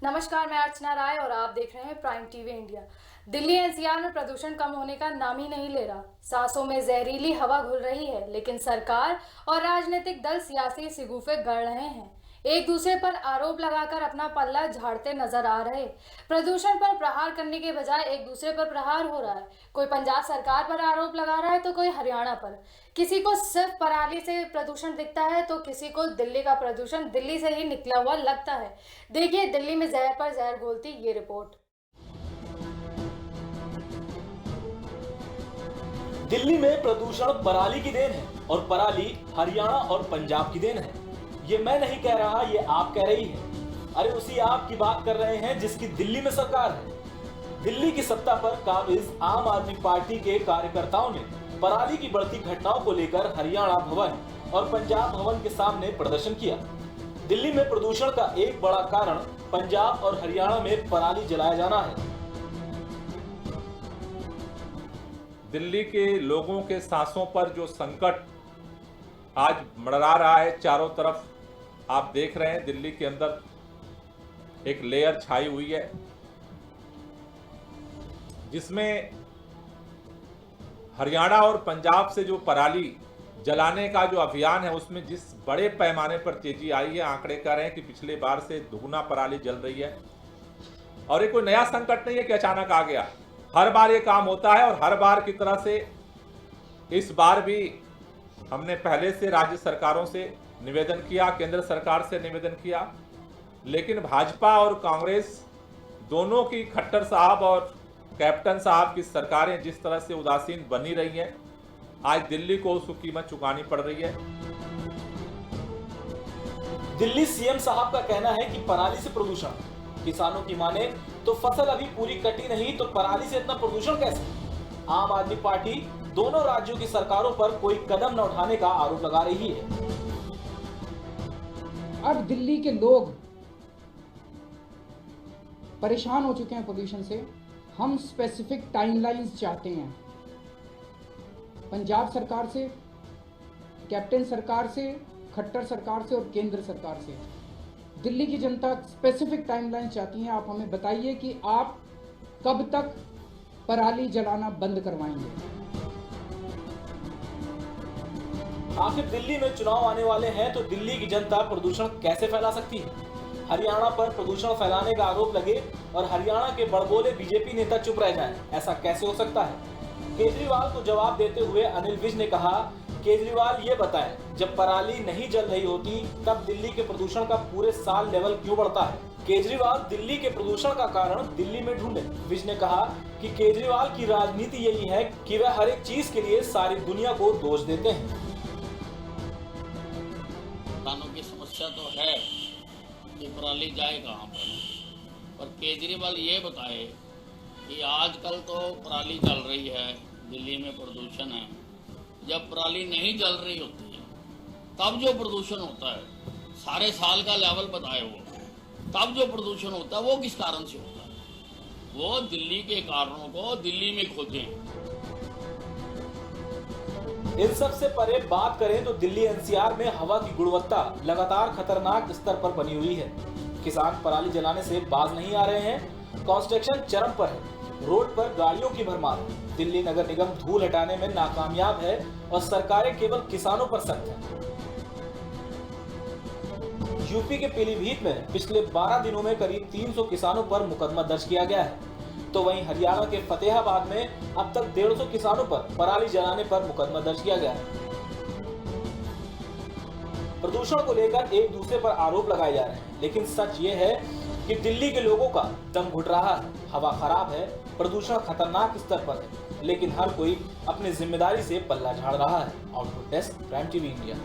नमस्कार, मैं अर्चना राय और आप देख रहे हैं prime TV India. Delhi NCR में प्रदूषण कम होने का नाम ही नहीं ले रहा। सांसों में जहरीली हवा घुल रही है, लेकिन सरकार और राजनीतिक दल सियासी शिगुफे गढ़ रहे हैं। एक दूसरे पर आरोप लगाकर अपना पल्ला झाड़ते नजर आ रहे। प्रदूषण पर प्रहार करने के बजाय एक दूसरे पर प्रहार हो रहा है। कोई पंजाब सरकार पर आरोप लगा रहा है तो कोई हरियाणा पर। किसी को सिर्फ पराली से प्रदूषण दिखता है तो किसी को दिल्ली का प्रदूषण दिल्ली से ही निकला हुआ लगता है। देखिए दिल्ली में जहर पर जहर घोलती ये रिपोर्ट। दिल्ली में प्रदूषण पराली की देन है और पराली हरियाणा और पंजाब की देन है। ये मैं नहीं कह रहा, ये आप कह रही है। अरे उसी आप की बात कर रहे हैं जिसकी दिल्ली में सरकार है। दिल्ली की सत्ता पर काबिज आम आदमी पार्टी के कार्यकर्ताओं ने पराली की बढ़ती घटनाओं को लेकर हरियाणा भवन और पंजाब भवन के सामने प्रदर्शन किया। दिल्ली में प्रदूषण का एक बड़ा कारण पंजाब और हरियाणा में पराली जलाया जाना है। दिल्ली के लोगों के सांसों पर जो संकट आज मंडरा रहा है, चारों तरफ आप देख रहे हैं, दिल्ली के अंदर एक लेयर छाई हुई है जिसमें हरियाणा और पंजाब से जो पराली जलाने का जो अभियान है उसमें जिस बड़े पैमाने पर तेजी आई है, आंकड़े कह रहे हैं कि पिछले बार से दुगुना पराली जल रही है। और ये कोई नया संकट नहीं है कि अचानक आ गया, हर बार ये काम होता है। और हर बार की तरह से इस बार भी हमने पहले से राज्य सरकारों से निवेदन किया, केंद्र सरकार से निवेदन किया, लेकिन भाजपा और कांग्रेस दोनों की, खट्टर साहब और कैप्टन साहब की सरकारें जिस तरह से उदासीन बनी रही हैं, आज दिल्ली को उसकी कीमत चुकानी पड़ रही है। दिल्ली सीएम साहब का कहना है कि पराली से प्रदूषण, किसानों की माने तो फसल अभी पूरी कटी नहीं तो पराली से इतना प्रदूषण कैसे? आम आदमी पार्टी दोनों राज्यों की सरकारों पर कोई कदम न उठाने का आरोप लगा रही है। अब दिल्ली के लोग परेशान हो चुके हैं पोल्यूशन से। हम स्पेसिफिक टाइमलाइंस चाहते हैं पंजाब सरकार से, कैप्टन सरकार से, खट्टर सरकार से और केंद्र सरकार से। दिल्ली की जनता स्पेसिफिक टाइमलाइन चाहती है। आप हमें बताइए कि आप कब तक पराली जलाना बंद करवाएंगे। आखिर दिल्ली में चुनाव आने वाले हैं तो दिल्ली की जनता प्रदूषण कैसे फैला सकती है? हरियाणा पर प्रदूषण फैलाने का आरोप लगे और हरियाणा के बड़बोले बीजेपी नेता चुप रह जाएं, ऐसा कैसे हो सकता है? केजरीवाल को जवाब देते हुए अनिल विज ने कहा, केजरीवाल ये बताएं, जब पराली नहीं जल रही होती तब दिल्ली के प्रदूषण का पूरे साल लेवल क्यों बढ़ता है? केजरीवाल दिल्ली के प्रदूषण का कारण दिल्ली में ढूंढे। विज ने कहा कि केजरीवाल की राजनीति यही है कि वह हर एक चीज के लिए सारी दुनिया को दोष देते हैं। किसानों की समस्या तो है कि पराली जाए कहाँ पर केजरीवाल ये बताए कि आजकल तो पराली जल रही है, दिल्ली में प्रदूषण है। जब पराली नहीं जल रही होती है तब जो प्रदूषण होता है, सारे साल का लेवल बताए वो, तब जो प्रदूषण होता है वो किस कारण से होता है? वो दिल्ली के कारणों को दिल्ली में खोजें। इन सब से परे बात करें तो दिल्ली एनसीआर में हवा की गुणवत्ता लगातार खतरनाक स्तर पर बनी हुई है। किसान पराली जलाने से बाज नहीं आ रहे हैं। कंस्ट्रक्शन चरम पर है, रोड पर गाड़ियों की भरमार। दिल्ली नगर निगम धूल हटाने में नाकामयाब है और सरकारें केवल किसानों पर सख्त हैं। यूपी के पीलीभीत में पिछले 12 दिनों में करीब 300 किसानों पर मुकदमा दर्ज किया गया है, तो वहीं हरियाणा के फतेहाबाद में अब तक 150 किसानों पर पराली जलाने पर मुकदमा दर्ज किया गया है। प्रदूषण को लेकर एक दूसरे पर आरोप लगाए जा रहे हैं, लेकिन सच ये है कि दिल्ली के लोगों का दम घुट रहा है। हवा खराब है, प्रदूषण खतरनाक स्तर पर है, लेकिन हर कोई अपनी जिम्मेदारी से पल्ला झाड़ रहा है। Output desk, prime TV India.